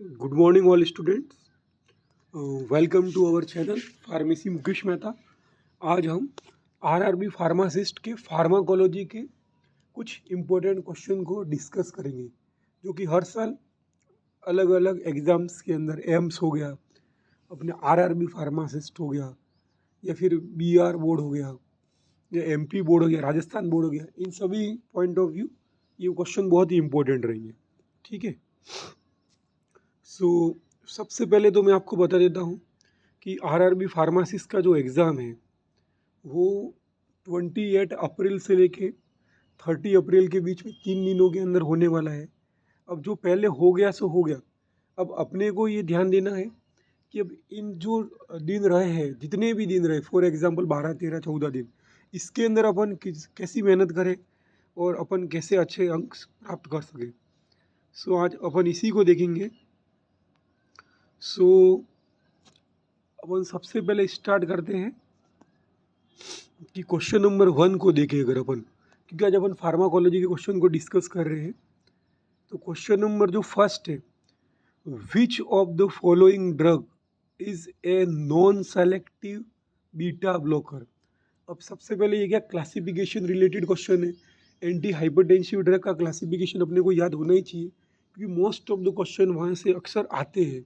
Good morning all students, welcome to our channel pharmacy Mukesh Mehta. आज हम RRB pharmacist के pharmacology के कुछ इम्पोर्टेंट क्वेश्चन को डिस्कस करेंगे, जो कि हर साल अलग अलग एग्ज़ाम्स के अंदर एम्स हो गया, अपने आरआरबी फार्मासिस्ट हो गया, या फिर बीआर बोर्ड हो गया, या एमपी बोर्ड हो गया, राजस्थान बोर्ड हो गया, इन सभी पॉइंट ऑफ व्यू ये क्वेश्चन बहुत ही इम्पोर्टेंट रहेंगे। ठीक है, सबसे पहले तो मैं आपको बता देता हूँ कि आरआरबी फार्मासिस्ट का जो एग्ज़ाम है वो 28 अप्रैल से लेके 30 अप्रैल के बीच में 3 दिनों के अंदर होने वाला है। अब जो पहले हो गया सो हो गया, अब अपने को ये ध्यान देना है कि अब इन जो दिन रहे हैं, जितने भी दिन रहे, फॉर एग्ज़ाम्पल 12, 13, 14 दिन, इसके अंदर अपन कैसी मेहनत करें और अपन कैसे अच्छे अंक प्राप्त कर सकें। आज अपन इसी को देखेंगे। अपन सबसे पहले स्टार्ट करते हैं कि क्वेश्चन नंबर 1 को देखें अगर अपन, क्योंकि आज अपन फार्माकोलॉजी के क्वेश्चन को डिस्कस कर रहे हैं। तो क्वेश्चन नंबर जो फर्स्ट है, which of the following drug is a non selective beta blocker. अब सबसे पहले ये क्या क्लासिफिकेशन रिलेटेड क्वेश्चन है। एंटी हाइपरटेंसिव ड्रग का क्लासिफिकेशन अपने को याद होना ही चाहिए, क्योंकि मोस्ट ऑफ द क्वेश्चन वहाँ से अक्सर आते हैं।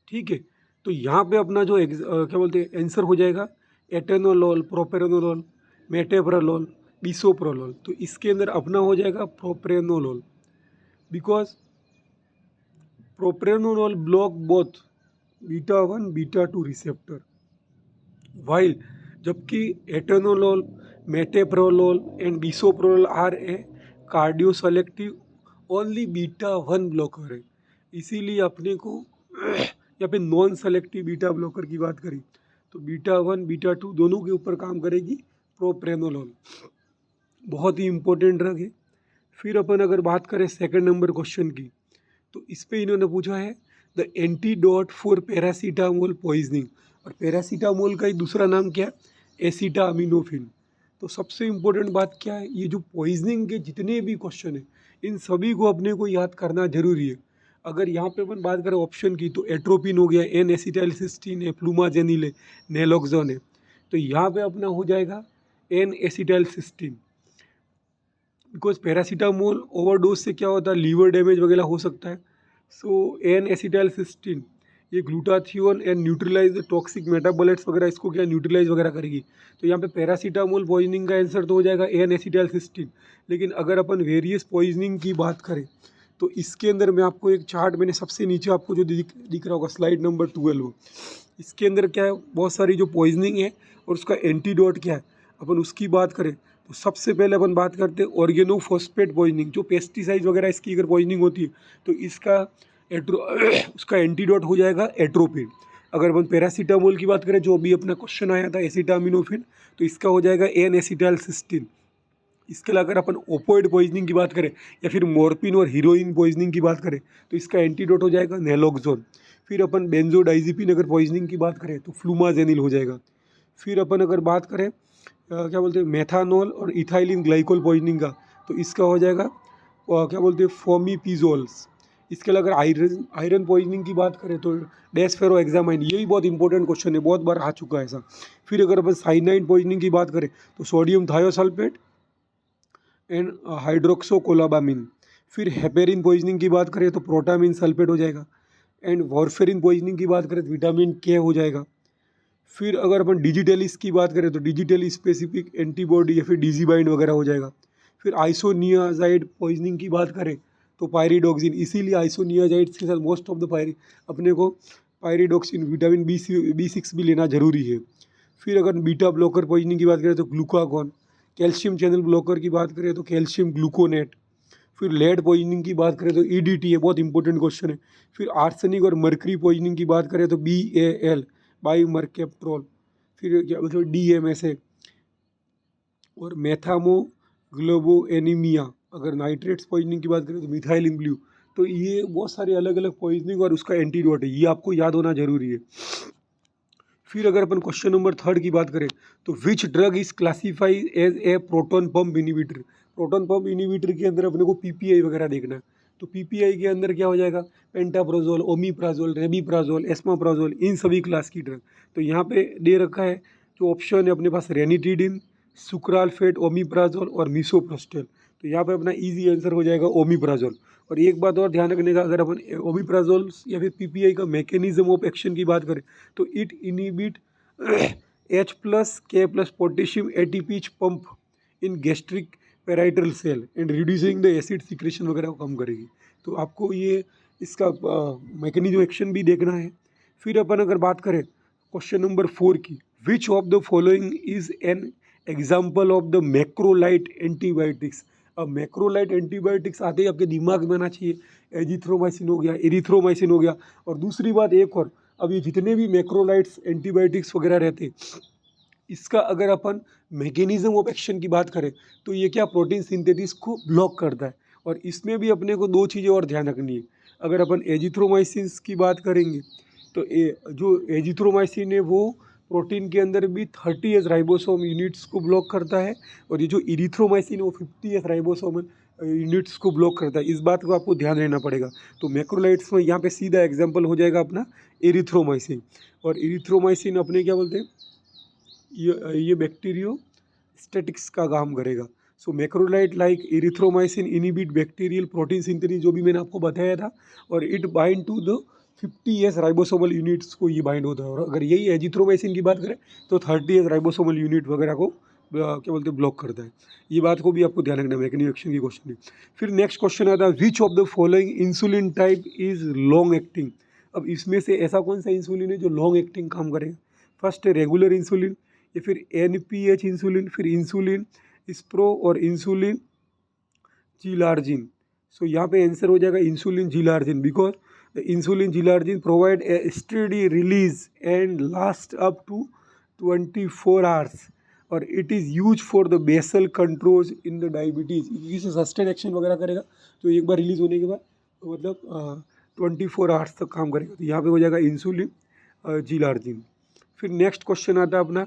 ठीक है, तो यहाँ पे अपना जो क्या बोलते हैं आंसर हो जाएगा एटेनोलोल, प्रोपेरेनोलोल, मेटेप्रालोल, बिसोप्रोलोल। तो इसके अंदर अपना हो जाएगा propranolol, because propranolol block both beta 1 beta 2 receptor, while जबकि atenolol, metoprolol and bisoprolol are a cardio selective only beta 1 blocker है। इसीलिए अपने को या फिर नॉन सेलेक्टिव बीटा ब्लॉकर की बात करें तो बीटा 1 बीटा 2 दोनों के ऊपर काम करेगी प्रोप्रेनोलोल। बहुत ही इम्पोर्टेंट ड्रग है। फिर अपन अगर बात करें सेकंड नंबर क्वेश्चन की, तो इस पे इन्होंने पूछा है the antidote for paracetamol poisoning. और पैरासीटामोल का ही दूसरा नाम क्या है, एसिटामिनोफेन। तो सबसे इम्पोर्टेंट बात क्या है, ये जो पॉइजनिंग के जितने भी क्वेश्चन है इन सभी को अपने को याद करना जरूरी है। अगर यहाँ पे अपन बात करें ऑप्शन की, तो एट्रोपिन हो गया, एन एसिटाइलसिस्टीन है, फ्लूमाजेनिल है, नेलोक्सोन है। तो यहाँ पे अपना हो जाएगा N acetylcysteine, because paracetamol overdose से क्या होता है, लीवर डैमेज वगैरह हो सकता है। एन एसिटाइलसिस्टीन ये glutathione and neutralise toxic metabolites वगैरह इसको क्या न्यूट्रलाइज वगैरह करेगी। तो यहाँ पे पैरासीटामोल पॉइजनिंग का आंसर तो हो जाएगा एन एसिटाइलसिस्टीन। लेकिन अगर अपन वेरियस पॉइजनिंग की बात करें तो इसके अंदर मैं आपको एक चार्ट, मैंने सबसे नीचे आपको जो दिख रहा होगा स्लाइड नंबर 12, इसके अंदर क्या है, बहुत सारी जो पॉइजनिंग है और उसका एंटीडोट क्या है, अपन उसकी बात करें तो सबसे पहले अपन बात करते हैं ऑर्गेनोफॉस्फेट पॉइजनिंग। जो पेस्टिसाइड वगैरह इसकी अगर पॉइजनिंग होती है तो इसका उसका एंटीडोट हो जाएगा एट्रोपिन। अगर अपन पैरासीटामोल की बात करें, जो अभी अपना क्वेश्चन आया था एसिटामिनोफेन, तो इसका हो जाएगा एन एसिटाइलसिस्टीन। इसके अलावा अगर अपन ओपोइड पॉइजनिंग की बात करें या फिर मॉर्फिन और हीरोइन पॉइजनिंग की बात करें तो इसका एंटीडोट हो जाएगा नेलोक्सोन। फिर अपन बेंजोडाइजिपिन अगर पॉइजनिंग की बात करें तो फ्लूमाजेनिल हो जाएगा। फिर अपन अगर बात करें क्या बोलते हैं मेथानॉल और इथाइलिन ग्लाइकोल पॉइजनिंग का, तो इसका हो जाएगा क्या बोलते हैं फोमीपिजोल्स। इसके अलावा अगर आयरन पॉइजनिंग की बात करें तो डेस्फेरो एग्जामाइन, ये भी बहुत इंपॉर्टेंट क्वेश्चन है, बहुत बार आ चुका है ऐसा। फिर अगर अपन साइनाइड पॉइजनिंग की बात करें तो सोडियम थायोसल्फेट एंड हाइड्रोक्सोकोलाबामिन। फिर हेपेरिन पॉइजनिंग की बात करें तो प्रोटामिन सल्फेट हो जाएगा। एंड वॉरफेरिन पॉइजनिंग की बात करें तो विटामिन के हो जाएगा। फिर अगर अपन डिजिटलिस की बात करें तो डिजिटल स्पेसिफिक एंटीबॉडी या फिर डिजीबाइंड वगैरह हो जाएगा। फिर आइसोनियाजाइड पॉइजनिंग की बात करें तो पायरिडोक्सिन, इसीलिए आइसोनियाजाइड्स के साथ मोस्ट ऑफ द अपने को पायरिडोक्सिन, विटामिन B6 भी लेना जरूरी है। फिर अगर बीटा ब्लॉकर पॉइजनिंग की बात करें तो ग्लूकागॉन। कैल्शियम चैनल ब्लॉकर की बात करें तो कैल्शियम ग्लूकोनेट। फिर लेड पॉइजनिंग की बात करें तो EDT है, बहुत इंपॉर्टेंट क्वेश्चन है। फिर आर्सेनिक और मर्करी पॉइजनिंग की बात करें तो BAL बाईमरकेप्ट्रोल। फिर क्या बोलते हैं DMS है। और मेथामोग्लोबोएनीमिया, अगर नाइट्रेट्स पॉइजनिंग की बात करें तो मिथाइलिन ब्लू। तो ये बहुत सारे अलग अलग पॉइजनिंग और उसका एंटीडोट है, ये आपको याद होना जरूरी है। फिर अगर अपन क्वेश्चन नंबर 3 की बात करें तो which drug is classified as a proton pump inhibitor. Proton pump inhibitor के अंदर अपने को PPI वगैरह देखना है। तो पीपीआई के अंदर क्या हो जाएगा, पेंटाप्रोजोल, ओमिप्राजोल, रेबिप्राजोल, एस्माप्राजोल, इन सभी क्लास की ड्रग। तो यहाँ पे दे रखा है जो ऑप्शन है अपने पास, रेनिटिडिन, सुक्रालफेट, ओमिप्राजोल और मिसोप्रोस्टेल। तो यहाँ पे अपना इजी आंसर हो जाएगा ओमिप्राजोल। और एक बात और ध्यान रखने का, अगर अपन ओमिप्राजोल या फिर पीपीआई का मैकेनिज्म ऑफ एक्शन की बात करें तो it inhibit H+K+ potassium ATPase pump in gastric parietal cell and reducing the acid secretion वगैरह को कम करेगी। तो आपको ये इसका मैकेनिज्म एक्शन भी देखना है। फिर अपन अगर बात करें क्वेश्चन नंबर 4 की, which of the following is an example of the मैक्रोलाइट antibiotics. अब मैक्रोलाइट एंटीबायोटिक्स आते ही आपके दिमाग में आना चाहिए, एजिथ्रोमाइसिन हो गया, एरिथ्रोमाइसिन हो गया। और दूसरी बात एक और, अब ये जितने भी मैक्रोलाइट्स एंटीबायोटिक्स वगैरह रहते हैं, इसका अगर अपन मैकेनिज्म ऑफ एक्शन की बात करें तो ये क्या, प्रोटीन सिंथेसिस को ब्लॉक करता है। और इसमें भी अपने को दो चीज़ें और ध्यान रखनी है। अगर अपन एजिथ्रोमाइसिन की बात करेंगे तो जो एजिथ्रोमाइसिन है वो प्रोटीन के अंदर भी 30S राइबोसोम यूनिट्स को ब्लॉक करता है, और ये जो इरिथ्रोमाइसिन वो 50S राइबोसोम यूनिट्स को ब्लॉक करता है। इस बात को आपको ध्यान रहना पड़ेगा। तो मैक्रोलाइट्स में यहाँ पे सीधा एग्जाम्पल हो जाएगा अपना एरिथ्रोमाइसिन। और इरिथ्रोमाइसिन अपने क्या बोलते हैं, ये बैक्टीरियो स्टैटिक्स का काम करेगा। So macrolide like erythromycin inhibit bacterial protein synthesis, जो भी मैंने आपको बताया था। और it bind to the 50S ribosomal units को ये बाइंड होता है। और अगर यही एजिथ्रोमाइसिन की बात करें तो 30S राइबोसोमल यूनिट वगैरह को क्या बोलते हैं, ब्लॉक करता है। ये बात को भी आपको ध्यान रखना है, मैकेनिज्म एक्शन की क्वेश्चन है। फिर नेक्स्ट क्वेश्चन आता है, which of the following insulin type is long acting. अब इसमें से ऐसा कौन सा इंसुलिन है जो लॉन्ग एक्टिंग काम करेगा। फर्स्ट है रेगुलर इंसुलिन, या फिर NPH इंसुलिन, फिर इंसुलिन स्प्रो और इंसुलिन जिलार्जिन। सो यहाँ पे आंसर हो जाएगा insulin glargine, because the insulin glargine provide a steady release and last up to 24 hours, और it is use for the basal control in the diabetes. इसे sustain action वगैरह करेगा, तो एक बार रिलीज होने के बाद मतलब 24 आवर्स तक काम करेगा। तो यहाँ पे हो जाएगा इंसुलिन जिलार्जिन। फिर नेक्स्ट क्वेश्चन आता है अपना,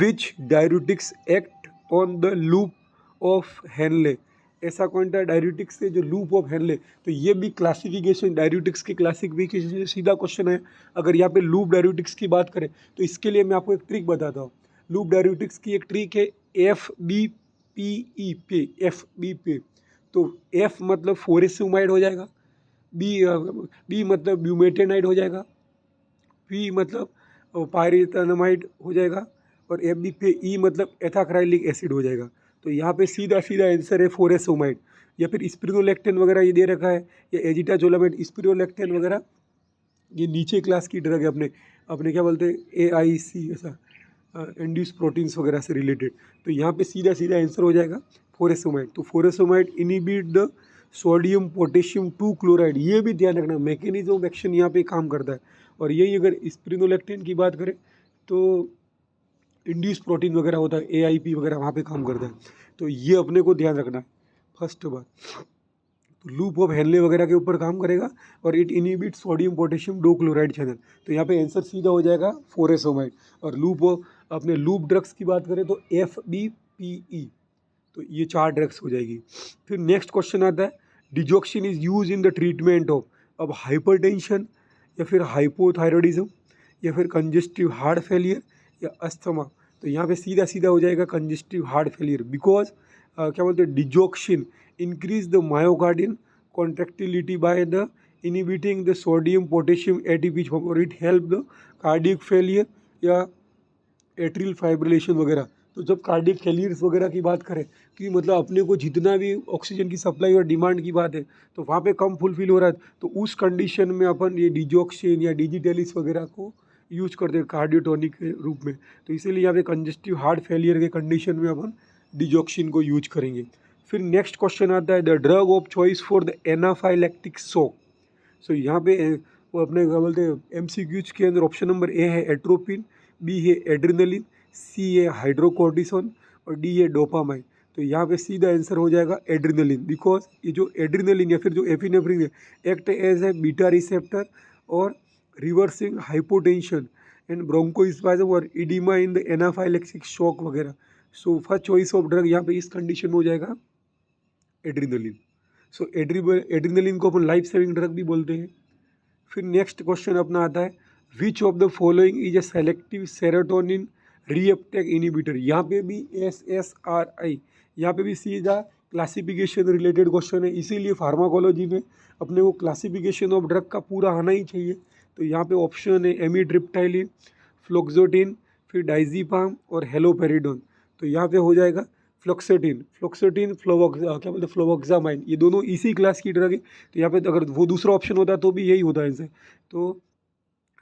which diuretics act on the loop of Henle. ऐसा कौन सा डाययूटिक्स है जो लूप ऑफ हेनले। तो ये भी क्लासिफिकेशन, डाययूटिक्स की क्लासिफिकेशन से सीधा क्वेश्चन है। अगर यहाँ पे लूप डाययूटिक्स की बात करें तो इसके लिए मैं आपको एक ट्रिक बताता हूँ। लूप डाययूटिक्स की एक ट्रिक है FBPE पे, FB पे। तो F मतलब फोरेसुमाइड हो जाएगा, B मतलब ब्यूमेटेनाइड हो जाएगा, P मतलब पायरेथानमाइड हो जाएगा, और FB पे E मतलब एथाक्राइलिक एसिड हो जाएगा। तो यहाँ पे सीधा सीधा आंसर है फोरेसोमाइड, या फिर स्पिरोलेक्टेन वगैरह ये दे रखा है, या एजिटाजोलामाइड, स्पिरोलेक्टेन वगैरह ये नीचे क्लास की ड्रग है, अपने अपने क्या बोलते हैं AIC, ऐसा इंड्यूस प्रोटीन्स वगैरह से रिलेटेड। तो यहाँ पे सीधा सीधा आंसर हो जाएगा फोरेसोमाइड। तो furosemide inhibit the sodium potassium 2 chloride. ये भी ध्यान रखना, मैकेनिज्म ऑफ एक्शन यहाँ पे काम करता है। और यही अगर स्पिरोलेक्टेन की बात करें तो इंड्यूस प्रोटीन वगैरह होता है, AIP वगैरह वहाँ पे काम करता है। तो ये अपने को ध्यान रखना है फर्स्ट बात। तो लूप ऑफ हेनले वगैरह के ऊपर काम करेगा, और it inhibit sodium potassium 2 chloride channel. तो यहाँ पे आंसर सीधा हो जाएगा फोरेसोमाइड। और अपने लूप ड्रग्स की बात करें तो FBPE। तो ये 4 ड्रग्स हो जाएगी। फिर नेक्स्ट क्वेश्चन आता है, digoxin is use in the treatment of. अब हाइपरटेंशन, या फिर हाइपोथायरॉयडिज्म, या फिर कंजेस्टिव हार्ट फेलियर, या अस्थमा। तो यहाँ पे सीधा सीधा हो जाएगा कंजेस्टिव हार्ट फेलियर, बिकॉज क्या बोलते हैं, digoxin increase the myocardial contractility bye the inhibiting the sodium potassium ATP, और it help the cardiac failure या एट्रियल फाइब्रिलेशन वगैरह। तो जब कार्डियक फेलियर्स वगैरह की बात करें कि मतलब अपने को जितना भी ऑक्सीजन की सप्लाई और डिमांड की बात है तो वहाँ पे कम फुलफिल हो रहा है, तो उस कंडीशन में अपन ये डिजोक्सिन या डिजिटेलिस वगैरह को यूज करते हैं कार्डियोटोनिक के रूप में। तो इसीलिए यहाँ पे कंजेस्टिव हार्ट फेलियर के कंडीशन में अपन डिजोक्सिन को यूज करेंगे। फिर नेक्स्ट क्वेश्चन आता है, the drug of choice for the anaphylactic shock. So यहाँ पे वो अपने क्या बोलते हैं MCQs के अंदर ऑप्शन नंबर A है एट्रोपिन, B है एड्रेनलिन, C है हाइड्रोकोर्टिसोन, और D है डोपामाइन। तो यहाँ पे सीधा आंसर हो जाएगा एड्रेनलिन, बिकॉज ये जो एड्रेनलिन या फिर जो एपिनेफ्रिन है act as a beta receptor और रिवर्सिंग हाइपोटेंशन एंड ब्रोंकोस्पाज्म और oedema in the anaphylactic shock वगैरह। So first choice of drug यहाँ पे इस कंडीशन में हो जाएगा एड्रेनलिन। सो एड्रीनलिन को अपन लाइफ सेविंग ड्रग भी बोलते हैं। फिर नेक्स्ट क्वेश्चन अपना आता है which of the following is a selective serotonin reuptake inhibitor. यहाँ पे भी SSRI, यहाँ पे भी सीधा क्लासिफिकेशन रिलेटेड क्वेश्चन है, इसीलिए फार्माकोलॉजी में अपने को क्लासिफिकेशन ऑफ ड्रग का पूरा आना ही चाहिए। तो यहाँ पे ऑप्शन है एमिट्रिप्टाइलिन, फ्लोक्सोटिन, फिर डाइजीपाम और हेलोपेरिडोन। तो यहाँ पे हो जाएगा फ्लोक्सेटिन, क्या बोलते हैं फ्लोवोक्सामाइन, ये दोनों इसी क्लास की ड्रग है। तो यहाँ पे तो अगर वो दूसरा ऑप्शन होता तो भी यही होता है आंसर। तो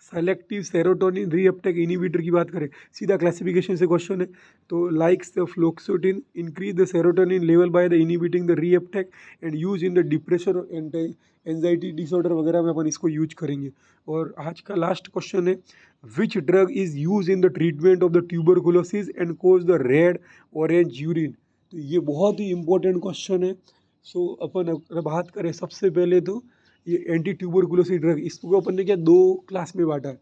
सेलेक्टिव सेरोटोनिन रीअपटेक इनिबिटर की बात करें, सीधा क्लासिफिकेशन से क्वेश्चन है। तो likes the fluoxetine increase the serotonin level by the inhibiting the reuptake and use in the depression और एंजाइटी डिसऑर्डर वगैरह में अपन इसको यूज करेंगे। और आज का लास्ट क्वेश्चन है which drug is use in the treatment of the tuberculosis and cause the red orange urine. तो ये बहुत ही इंपॉर्टेंट क्वेश्चन है। सो अपन अगर बात करें सबसे पहले तो ये एंटी ट्यूबरकुलोसिस ड्रग, इसको अपन ने क्या दो क्लास में बांटा है।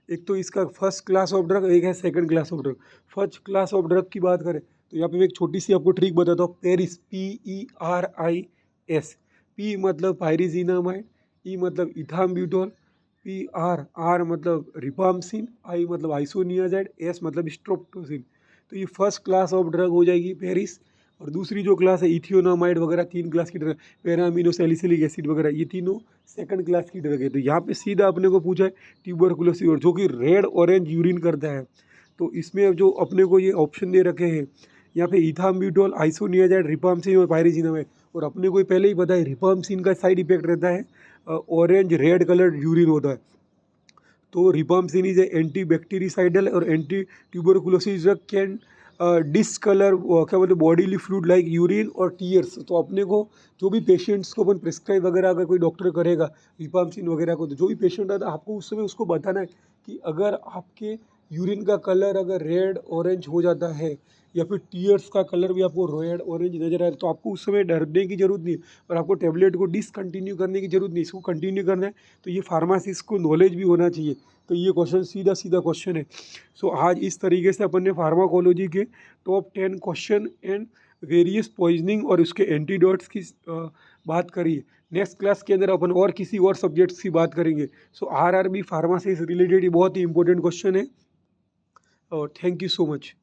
एक तो इसका फर्स्ट क्लास ऑफ ड्रग, एक है second class of drug. First class of drug की बात करें तो यहाँ पे मैं एक छोटी सी आपको ट्रिक बताता हूँ। पेरिस, PERIS, पी मतलब पायरिजीनामाइड, ई मतलब इथाम्ब्यूटोल, आर मतलब रिपाम्सिन, आई मतलब आइसोनियाजाइड, एस मतलब स्ट्रोप्टोसिन। तो ये फर्स्ट क्लास ऑफ ड्रग हो जाएगी पेरिस। और दूसरी जो क्लास है इथियोनामाइड वगैरह, 3 क्लास की ड्रग, पैरामिनोसैलिसिलिक एसिड वगैरह, ये तीनों सेकंड क्लास की ड्रग है। तो यहाँ पे सीधा अपने को पूछा है ट्यूबरकुलोसिस, और जो कि रेड ऑरेंज यूरिन करता है। तो इसमें जो अपने को ये ऑप्शन दे रखे हैं यहाँ पे इथाम्ब्यूटोल, आइसोनियाजाइड, रिपाम्सिन और पायरिजीनामाइड। और अपने को पहले ही पता है रिपाम्सिन का साइड इफेक्ट रहता है ऑरेंज रेड कलर्ड यूरिन होता है। तो रिपाम्सिन इज एंटी बैक्टीरिसाइडल और anti tuberculosis drug can discolour क्या बोलते बॉडीली फ्लूइड लाइक यूरिन और टीयर्स। तो अपने को जो भी पेशेंट्स को अपन प्रिस्क्राइब वगैरह अगर कोई डॉक्टर करेगा रिपाम्सिन वगैरह को, तो जो भी पेशेंट आता है आपको उस समय उसको बताना है कि अगर आपके यूरिन का कलर अगर रेड ऑरेंज हो जाता है या फिर टीयर्स का कलर भी आपको रेड ऑरेंज नजर आए तो आपको उस समय डरने की जरूरत नहीं है और आपको टेबलेट को डिसकंटिन्यू करने की जरूरत नहीं, इसको कंटिन्यू करना है। तो ये फार्मासिस्ट को नॉलेज भी होना चाहिए। तो ये क्वेश्चन सीधा सीधा क्वेश्चन है। सो आज इस तरीके से अपन ने फार्माकोलॉजी के top 10 question and various poisoning और उसके एंटीडोट्स की बात करी है। नेक्स्ट क्लास के अंदर अपन और किसी और सब्जेक्ट्स की बात करेंगे। सो RRB फार्मासी से रिलेटेड ये बहुत ही इंपॉर्टेंट क्वेश्चन है। और थैंक यू सो मच।